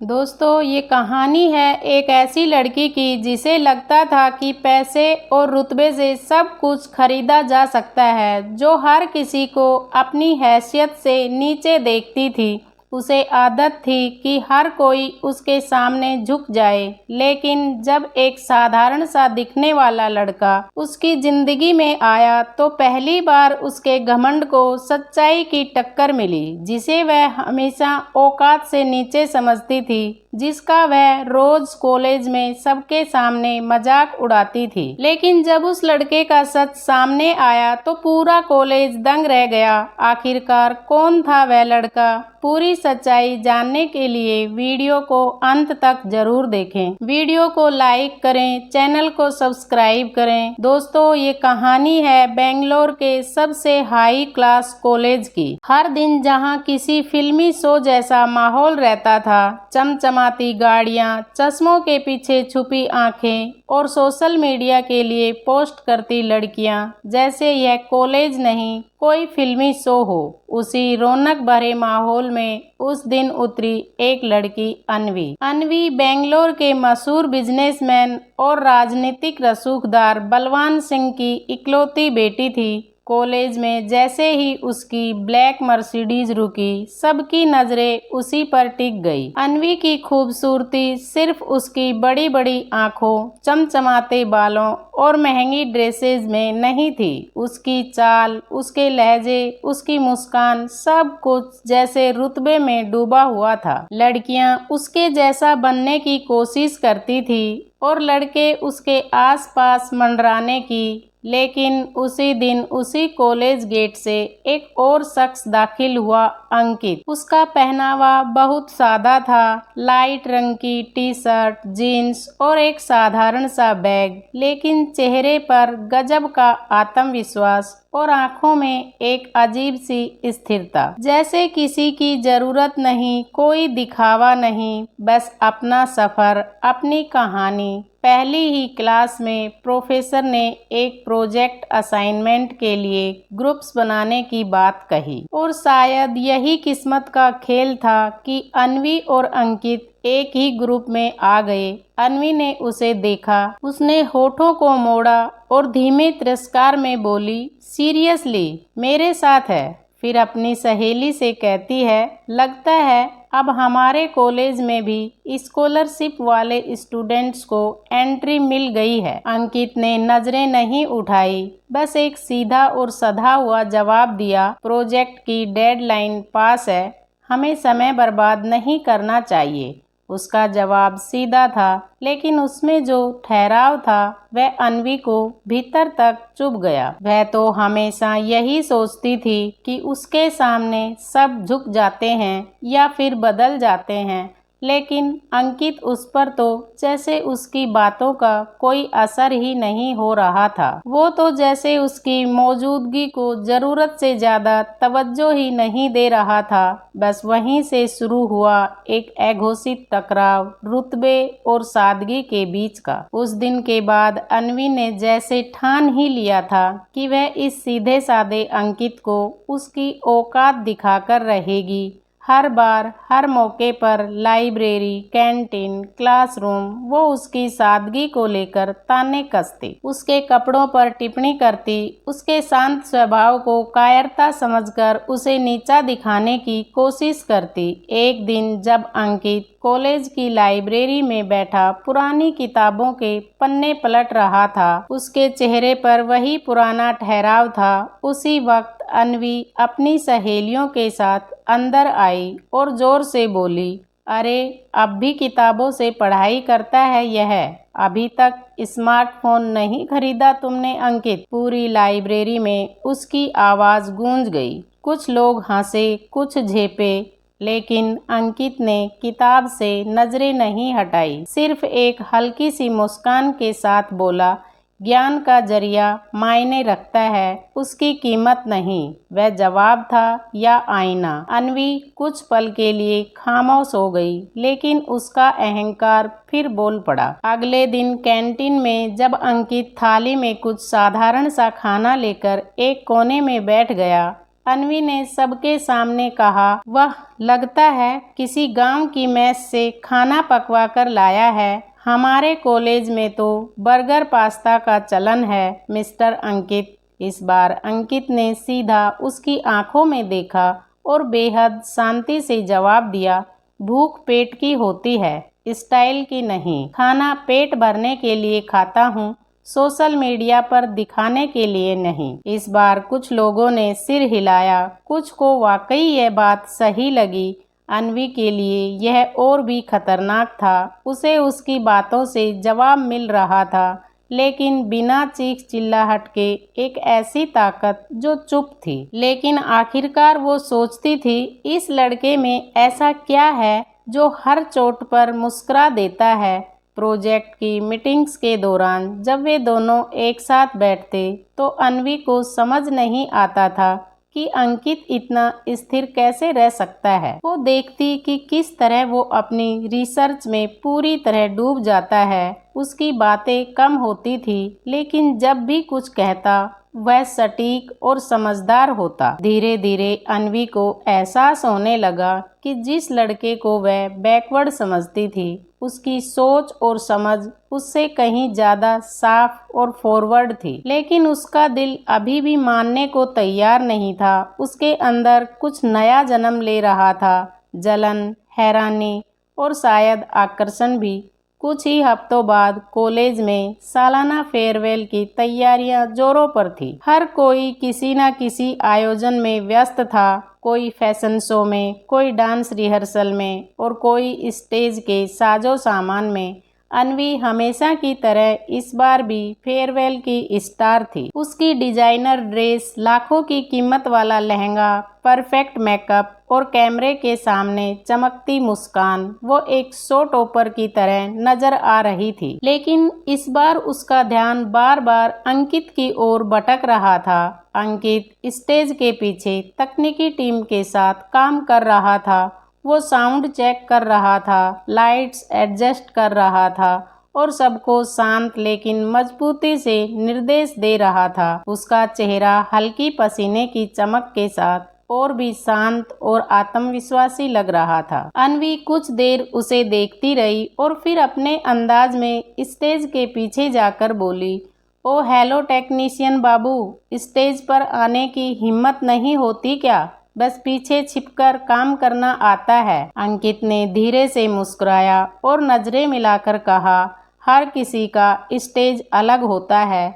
दोस्तों, ये कहानी है एक ऐसी लड़की की जिसे लगता था कि पैसे और रुतबे से सब कुछ खरीदा जा सकता है, जो हर किसी को अपनी हैसियत से नीचे देखती थी। उसे आदत थी कि हर कोई उसके सामने झुक जाए, लेकिन जब एक साधारण सा दिखने वाला लड़का उसकी जिंदगी में आया तो पहली बार उसके घमंड को सच्चाई की टक्कर मिली, जिसे वह हमेशा औकात से नीचे समझती थी, जिसका वह रोज कॉलेज में सबके सामने मजाक उड़ाती थी। लेकिन जब उस लड़के का सच सामने आया तो पूरा कॉलेज दंग रह गया। आखिरकार कौन था वह लड़का? पूरी सच्चाई जानने के लिए वीडियो को अंत तक जरूर देखें। वीडियो को लाइक करें, चैनल को सब्सक्राइब करें। दोस्तों, ये कहानी है बेंगलोर के सबसे हाई क्लास कॉलेज की। हर दिन जहां किसी फिल्मी शो जैसा माहौल रहता था, चमचमाती गाड़ियां, चश्मों के पीछे छुपी आंखें और सोशल मीडिया के लिए पोस्ट करती लड़कियां, जैसे यह कॉलेज नहीं कोई फिल्मी शो हो। उसी रौनक भरे माहौल में उस दिन उतरी एक लड़की, अन्वी। अन्वी बेंगलोर के मशहूर बिजनेसमैन और राजनीतिक रसूखदार बलवान सिंह की इकलौती बेटी थी। कॉलेज में जैसे ही उसकी ब्लैक मर्सिडीज रुकी, सबकी नजरें उसी पर टिक गई। अन्वी की खूबसूरती सिर्फ उसकी बड़ी बड़ी आंखों, चमचमाते बालों और महंगी ड्रेसेस में नहीं थी। उसकी चाल, उसके लहजे, उसकी मुस्कान, सब कुछ जैसे रुतबे में डूबा हुआ था। लड़कियां उसके जैसा बनने की कोशिश करती थी और लड़के उसके आसपास मंडराने की। लेकिन उसी दिन उसी कॉलेज गेट से एक और शख्स दाखिल हुआ, अंकित। उसका पहनावा बहुत सादा था, लाइट रंग की टी शर्ट, जीन्स और एक साधारण सा बैग, लेकिन चेहरे पर गजब का आत्मविश्वास और आंखों में एक अजीब सी स्थिरता। जैसे किसी की जरूरत नहीं, कोई दिखावा नहीं, बस अपना सफर, अपनी कहानी। पहली ही क्लास में प्रोफेसर ने एक प्रोजेक्ट असाइनमेंट के लिए ग्रुप्स बनाने की बात कही, और शायद यही किस्मत का खेल था कि अन्वी और अंकित एक ही ग्रुप में आ गए। अन्वी ने उसे देखा, उसने होठों को मोड़ा और धीमे तिरस्कार में बोली, सीरियसली मेरे साथ है? फिर अपनी सहेली से कहती है, लगता है अब हमारे कॉलेज में भी स्कॉलरशिप वाले स्टूडेंट्स को एंट्री मिल गई है। अंकित ने नजरें नहीं उठाई, बस एक सीधा और सधा हुआ जवाब दिया, प्रोजेक्ट की डेडलाइन पास है, हमें समय बर्बाद नहीं करना चाहिए। उसका जवाब सीधा था, लेकिन उसमें जो ठहराव था वह अन्वी को भीतर तक चुभ गया। वह तो हमेशा यही सोचती थी कि उसके सामने सब झुक जाते हैं या फिर बदल जाते हैं, लेकिन अंकित उस पर तो जैसे उसकी बातों का कोई असर ही नहीं हो रहा था। वो तो जैसे उसकी मौजूदगी को जरूरत से ज्यादा तवज्जो ही नहीं दे रहा था। बस वहीं से शुरू हुआ एक अघोषित टकराव, रुतबे और सादगी के बीच का। उस दिन के बाद अन्वी ने जैसे ठान ही लिया था कि वह इस सीधे साधे अंकित को उसकी औकात दिखाकर रहेगी। हर बार, हर मौके पर लाइब्रेरी, कैंटीन, क्लासरूम, वो उसकी सादगी को लेकर ताने कसती, उसके कपड़ों पर टिप्पणी करती, उसके शांत स्वभाव को कायरता समझकर उसे नीचा दिखाने की कोशिश करती। एक दिन जब अंकित कॉलेज की लाइब्रेरी में बैठा पुरानी किताबों के पन्ने पलट रहा था, उसके चेहरे पर वही पुराना ठहराव था। उसी वक्त अन्वी अपनी सहेलियों के साथ अंदर आई और जोर से बोली, अरे अब भी किताबों से पढ़ाई करता है यह? अभी तक स्मार्टफोन नहीं खरीदा तुमने अंकित? पूरी लाइब्रेरी में उसकी आवाज गूंज गई। कुछ लोग हंसे, कुछ झेपे, लेकिन अंकित ने किताब से नजरें नहीं हटाई। सिर्फ एक हल्की सी मुस्कान के साथ बोला, ज्ञान का जरिया मायने रखता है, उसकी कीमत नहीं। वह जवाब था या आईना? अन्वी कुछ पल के लिए खामोश हो गई, लेकिन उसका अहंकार फिर बोल पड़ा। अगले दिन कैंटीन में जब अंकित थाली में कुछ साधारण सा खाना लेकर एक कोने में बैठ गया, अन्वी ने सबके सामने कहा, वह लगता है किसी गांव की मेस से खाना पकवा कर लाया है। हमारे कॉलेज में तो बर्गर पास्ता का चलन है मिस्टर अंकित। इस बार अंकित ने सीधा उसकी आंखों में देखा और बेहद शांति से जवाब दिया, भूख पेट की होती है, स्टाइल की नहीं। खाना पेट भरने के लिए खाता हूँ, सोशल मीडिया पर दिखाने के लिए नहीं। इस बार कुछ लोगों ने सिर हिलाया, कुछ को वाकई यह बात सही लगी। अन्वी के लिए यह और भी खतरनाक था। उसे उसकी बातों से जवाब मिल रहा था, लेकिन बिना चीख चिल्लाहट के, एक ऐसी ताकत जो चुप थी। लेकिन आखिरकार वो सोचती थी, इस लड़के में ऐसा क्या है जो हर चोट पर मुस्कुरा देता है। प्रोजेक्ट की मीटिंग्स के दौरान जब वे दोनों एक साथ बैठते तो अन्वी को समझ नहीं आता था कि अंकित इतना स्थिर कैसे रह सकता है। वो देखती कि किस तरह वो अपनी रिसर्च में पूरी तरह डूब जाता है। उसकी बातें कम होती थी, लेकिन जब भी कुछ कहता वह सटीक और समझदार होता। धीरे धीरे अन्वी को एहसास होने लगा कि जिस लड़के को वह बैकवर्ड समझती थी, उसकी सोच और समझ उससे कहीं ज्यादा साफ और फॉरवर्ड थी। लेकिन उसका दिल अभी भी मानने को तैयार नहीं था। उसके अंदर कुछ नया जन्म ले रहा था, जलन, हैरानी और शायद आकर्षण भी। कुछ ही हफ्तों बाद कॉलेज में सालाना फेयरवेल की तैयारियां जोरों पर थी। हर कोई किसी न किसी आयोजन में व्यस्त था, कोई फैशन शो में, कोई डांस रिहर्सल में और कोई स्टेज के साजो सामान में। अन्वी हमेशा की तरह इस बार भी फेयरवेल की स्टार थी। उसकी डिजाइनर ड्रेस, लाखों की कीमत वाला लहंगा, परफेक्ट मेकअप और कैमरे के सामने चमकती मुस्कान, वो एक शो टॉपर की तरह नजर आ रही थी। लेकिन इस बार उसका ध्यान बार बार अंकित की ओर भटक रहा था। अंकित स्टेज के पीछे तकनीकी टीम के साथ काम कर रहा था। वो साउंड चेक कर रहा था, लाइट्स एडजस्ट कर रहा था और सबको शांत लेकिन मजबूती से निर्देश दे रहा था। उसका चेहरा हल्की पसीने की चमक के साथ और भी शांत और आत्मविश्वासी लग रहा था। अन्वी कुछ देर उसे देखती रही और फिर अपने अंदाज में स्टेज के पीछे जाकर बोली, ओ हेलो टेक्नीशियन बाबू, स्टेज पर आने की हिम्मत नहीं होती क्या? बस पीछे छिपकर काम करना आता है। अंकित ने धीरे से मुस्कुराया और नजरें मिलाकर कहा, हर किसी का स्टेज अलग होता है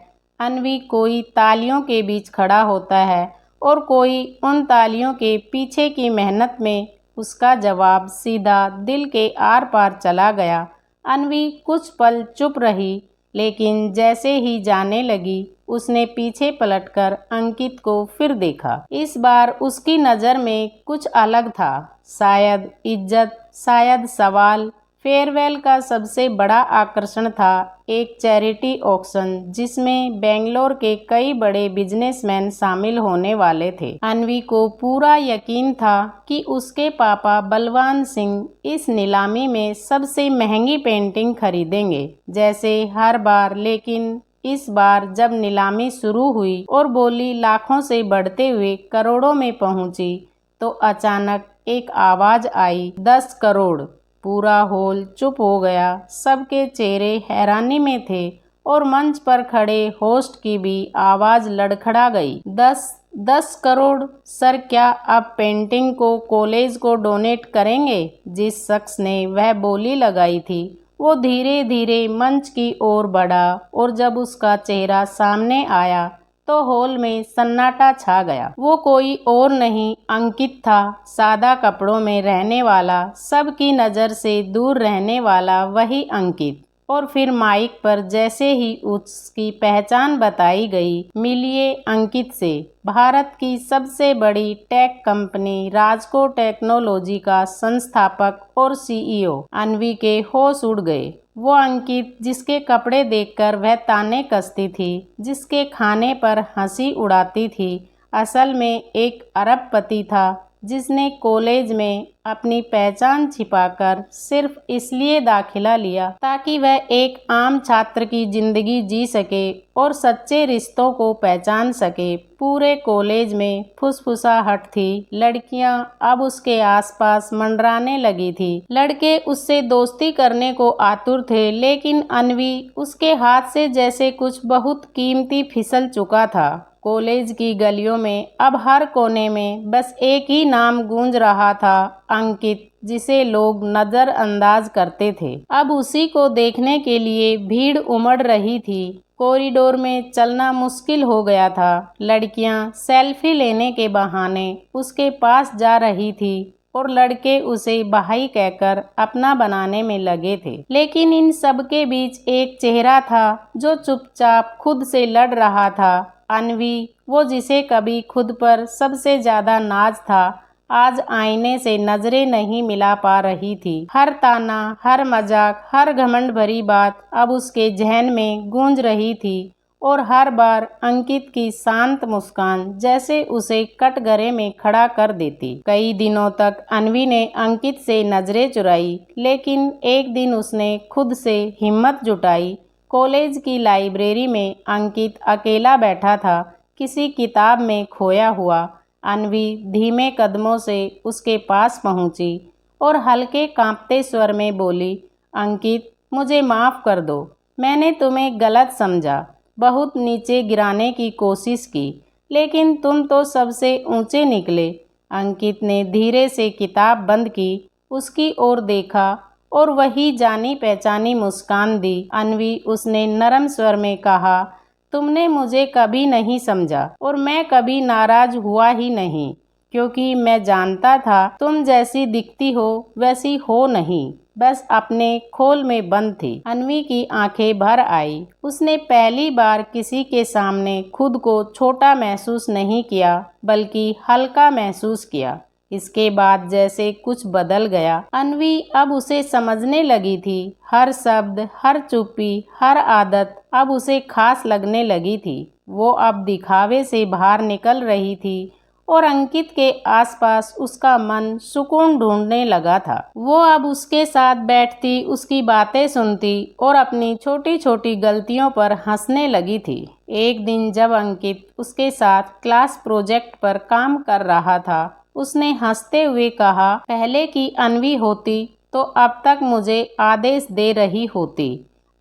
अन्वी। कोई तालियों के बीच खड़ा होता है और कोई उन तालियों के पीछे की मेहनत में। उसका जवाब सीधा दिल के आर पार चला गया। अन्वी कुछ पल चुप रही, लेकिन जैसे ही जाने लगी उसने पीछे पलटकर अंकित को फिर देखा। इस बार उसकी नज़र में कुछ अलग था, शायद इज्जत, शायद सवाल। फेयरवेल का सबसे बड़ा आकर्षण था एक चैरिटी ऑक्शन, जिसमें बेंगलोर के कई बड़े बिजनेसमैन शामिल होने वाले थे। अन्वी को पूरा यकीन था कि उसके पापा बलवान सिंह इस नीलामी में सबसे महंगी पेंटिंग खरीदेंगे, जैसे हर बार। लेकिन इस बार जब नीलामी शुरू हुई और बोली लाखों से बढ़ते हुए करोड़ों में पहुंची, तो अचानक एक आवाज आई, 10 करोड़। पूरा हॉल चुप हो गया। सबके चेहरे हैरानी में थे और मंच पर खड़े होस्ट की भी आवाज लड़खड़ा गई। 10 करोड़ सर, क्या आप पेंटिंग को कॉलेज को डोनेट करेंगे? जिस शख्स ने वह बोली लगाई थी वो धीरे धीरे मंच की ओर बढ़ा और जब उसका चेहरा सामने आया तो हॉल में सन्नाटा छा गया। वो कोई और नहीं अंकित था, सादा कपड़ों में रहने वाला, सबकी नज़र से दूर रहने वाला वही अंकित। और फिर माइक पर जैसे ही उसकी पहचान बताई गई, मिलिए अंकित से, भारत की सबसे बड़ी टेक कंपनी राजको टेक्नोलॉजी का संस्थापक और सीईओ। अन्वी के होश उड़ गए। वो अंकित जिसके कपड़े देखकर वह ताने कसती थी, जिसके खाने पर हंसी उड़ाती थी, असल में एक अरबपति था जिसने कॉलेज में अपनी पहचान छिपाकर सिर्फ इसलिए दाखिला लिया ताकि वह एक आम छात्र की जिंदगी जी सके और सच्चे रिश्तों को पहचान सके। पूरे कॉलेज में फुसफुसाहट थी। लड़कियां अब उसके आसपास मंडराने लगी थी। लड़के उससे दोस्ती करने को आतुर थे, लेकिन अन्वी उसके हाथ से जैसे कुछ बहुत कीमती फिसल चुका था। कॉलेज की गलियों में अब हर कोने में बस एक ही नाम गूंज रहा था, अंकित, जिसे लोग नजरअंदाज करते थे। अब उसी को देखने के लिए भीड़ उमड़ रही थी। कॉरिडोर में चलना मुश्किल हो गया था। लड़कियां सेल्फी लेने के बहाने उसके पास जा रही थी और लड़के उसे भाई कहकर अपना बनाने में लगे थे। लेकिन इन सब के बीच एक चेहरा था जो चुपचाप खुद से लड़ रहा था। अन्वी, वो जिसे कभी खुद पर सबसे ज्यादा नाज था, आज आईने से नजरें नहीं मिला पा रही थी। हर ताना, हर मजाक, हर घमंड भरी बात अब उसके जहन में गूंज रही थी और हर बार अंकित की शांत मुस्कान जैसे उसे कटघरे में खड़ा कर देती। कई दिनों तक अन्वी ने अंकित से नजरें चुराई, लेकिन एक दिन उसने खुद से हिम्मत जुटाई। कॉलेज की लाइब्रेरी में अंकित अकेला बैठा था, किसी किताब में खोया हुआ। अन्वी धीमे कदमों से उसके पास पहुंची और हल्के कांपते स्वर में बोली, अंकित, मुझे माफ़ कर दो। मैंने तुम्हें गलत समझा, बहुत नीचे गिराने की कोशिश की, लेकिन तुम तो सबसे ऊंचे निकले। अंकित ने धीरे से किताब बंद की, उसकी ओर देखा और वही जानी पहचानी मुस्कान दी। अन्वी, उसने नरम स्वर में कहा, तुमने मुझे कभी नहीं समझा और मैं कभी नाराज हुआ ही नहीं, क्योंकि मैं जानता था तुम जैसी दिखती हो वैसी हो नहीं, बस अपने खोल में बंद थी। अन्वी की आंखें भर आई। उसने पहली बार किसी के सामने खुद को छोटा महसूस नहीं किया, बल्कि हल्का महसूस किया। इसके बाद जैसे कुछ बदल गया। अन्वी अब उसे समझने लगी थी। हर शब्द, हर चुप्पी, हर आदत अब उसे खास लगने लगी थी। वो अब दिखावे से बाहर निकल रही थी और अंकित के आसपास उसका मन सुकून ढूंढने लगा था। वो अब उसके साथ बैठती, उसकी बातें सुनती और अपनी छोटी छोटी गलतियों पर हंसने लगी थी। एक दिन जब अंकित उसके साथ क्लास प्रोजेक्ट पर काम कर रहा था, उसने हंसते हुए कहा, पहले की अन्वी होती तो अब तक मुझे आदेश दे रही होती।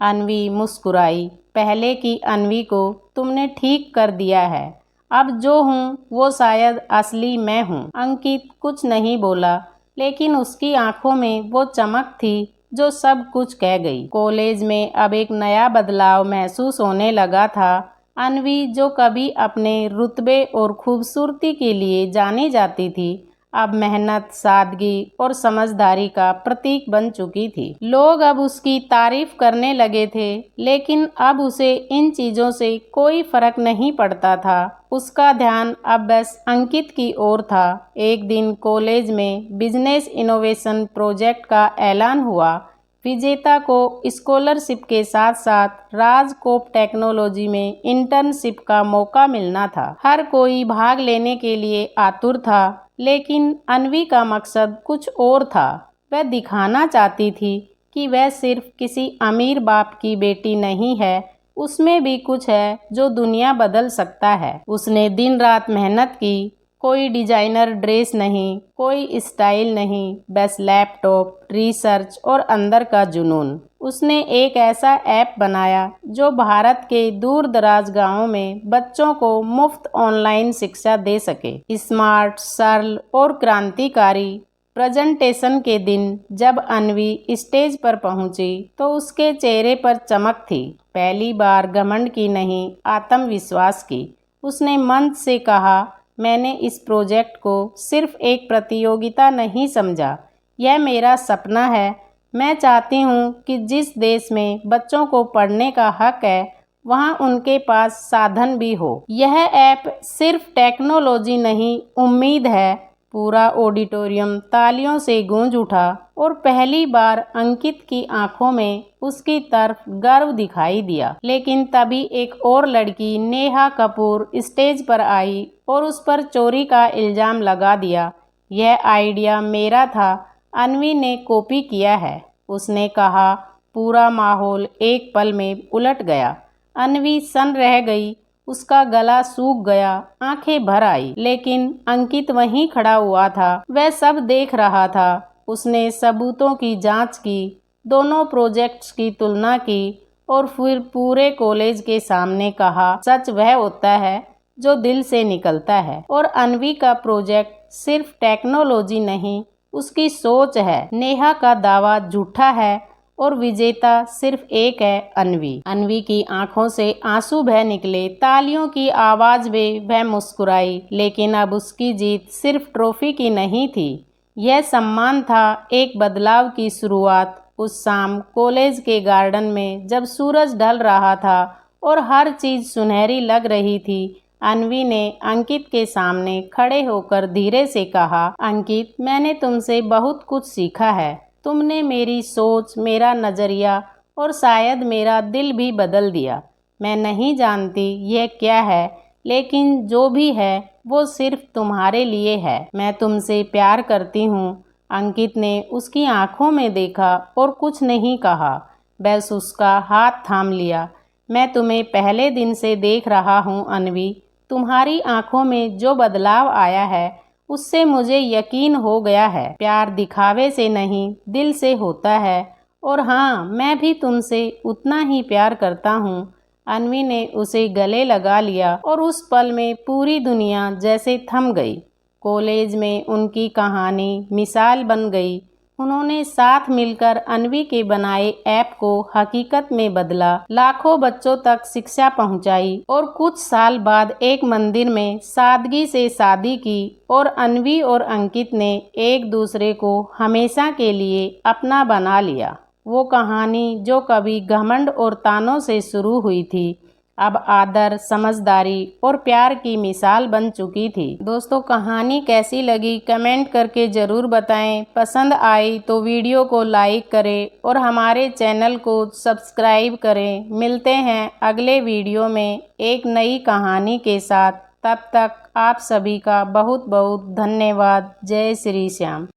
अन्वी मुस्कुराई, पहले की अन्वी को तुमने ठीक कर दिया है। अब जो हूँ वो शायद असली मैं हूँ। अंकित कुछ नहीं बोला, लेकिन उसकी आंखों में वो चमक थी जो सब कुछ कह गई। कॉलेज में अब एक नया बदलाव महसूस होने लगा था। अन्वी, जो कभी अपने रुतबे और खूबसूरती के लिए जानी जाती थी, अब मेहनत, सादगी और समझदारी का प्रतीक बन चुकी थी। लोग अब उसकी तारीफ करने लगे थे, लेकिन अब उसे इन चीजों से कोई फर्क नहीं पड़ता था। उसका ध्यान अब बस अंकित की ओर था। एक दिन कॉलेज में बिजनेस इनोवेशन प्रोजेक्ट का ऐलान हुआ। विजेता को स्कॉलरशिप के साथ साथ राजकोप टेक्नोलॉजी में इंटर्नशिप का मौका मिलना था। हर कोई भाग लेने के लिए आतुर था, लेकिन अन्वी का मकसद कुछ और था। वह दिखाना चाहती थी कि वह सिर्फ किसी अमीर बाप की बेटी नहीं है, उसमें भी कुछ है जो दुनिया बदल सकता है। उसने दिन रात मेहनत की, कोई डिजाइनर ड्रेस नहीं, कोई स्टाइल नहीं, बस लैपटॉप, रिसर्च और अंदर का जुनून। उसने एक ऐसा ऐप बनाया जो भारत के दूर दराज गाँवों में बच्चों को मुफ्त ऑनलाइन शिक्षा दे सके। स्मार्ट, सरल और क्रांतिकारी प्रेजेंटेशन के दिन जब अन्वी स्टेज पर पहुंची तो उसके चेहरे पर चमक थी। पहली बार घमंड की नहीं, आत्मविश्वास की। उसने मंच से कहा, मैंने इस प्रोजेक्ट को सिर्फ एक प्रतियोगिता नहीं समझा, यह मेरा सपना है। मैं चाहती हूँ कि जिस देश में बच्चों को पढ़ने का हक है, वहाँ उनके पास साधन भी हो। यह ऐप सिर्फ टेक्नोलॉजी नहीं, उम्मीद है। पूरा ऑडिटोरियम तालियों से गूंज उठा और पहली बार अंकित की आंखों में उसकी तरफ गर्व दिखाई दिया। लेकिन तभी एक और लड़की, नेहा कपूर, स्टेज पर आई और उस पर चोरी का इल्जाम लगा दिया। यह आइडिया मेरा था, अन्वी ने कॉपी किया है, उसने कहा। पूरा माहौल एक पल में उलट गया। अन्वी सन्न रह गई, उसका गला सूख गया, आंखें भर आई। लेकिन अंकित वहीं खड़ा हुआ था, वह सब देख रहा था। उसने सबूतों की जांच की, दोनों प्रोजेक्ट्स की तुलना की और फिर पूरे कॉलेज के सामने कहा, सच वह होता है जो दिल से निकलता है। और अन्वी का प्रोजेक्ट सिर्फ टेक्नोलॉजी नहीं, उसकी सोच है। नेहा का दावा झूठा है और विजेता सिर्फ एक है, अन्वी। अन्वी की आंखों से आंसू बह निकले, तालियों की आवाज में वह मुस्कुराई। लेकिन अब उसकी जीत सिर्फ ट्रॉफी की नहीं थी, यह सम्मान था, एक बदलाव की शुरुआत। उस शाम कॉलेज के गार्डन में जब सूरज ढल रहा था और हर चीज सुनहरी लग रही थी, अन्वी ने अंकित के सामने खड़े होकर धीरे से कहा, अंकित, मैंने तुमसे बहुत कुछ सीखा है। तुमने मेरी सोच, मेरा नज़रिया और शायद मेरा दिल भी बदल दिया। मैं नहीं जानती यह क्या है, लेकिन जो भी है वो सिर्फ तुम्हारे लिए है। मैं तुमसे प्यार करती हूँ। अंकित ने उसकी आंखों में देखा और कुछ नहीं कहा, बस उसका हाथ थाम लिया। मैं तुम्हें पहले दिन से देख रहा हूँ अन्वी, तुम्हारी आंखों में जो बदलाव आया है उससे मुझे यकीन हो गया है, प्यार दिखावे से नहीं, दिल से होता है। और हाँ, मैं भी तुमसे उतना ही प्यार करता हूँ। अन्वी ने उसे गले लगा लिया और उस पल में पूरी दुनिया जैसे थम गई। कॉलेज में उनकी कहानी मिसाल बन गई। उन्होंने साथ मिलकर अन्वी के बनाए ऐप को हकीकत में बदला, लाखों बच्चों तक शिक्षा पहुंचाई और कुछ साल बाद एक मंदिर में सादगी से शादी की और अन्वी और अंकित ने एक दूसरे को हमेशा के लिए अपना बना लिया। वो कहानी जो कभी घमंड और तानों से शुरू हुई थी, अब आदर, समझदारी और प्यार की मिसाल बन चुकी थी। दोस्तों, कहानी कैसी लगी कमेंट करके ज़रूर बताएं। पसंद आई तो वीडियो को लाइक करें और हमारे चैनल को सब्सक्राइब करें। मिलते हैं अगले वीडियो में एक नई कहानी के साथ। तब तक आप सभी का बहुत बहुत धन्यवाद। जय श्री श्याम।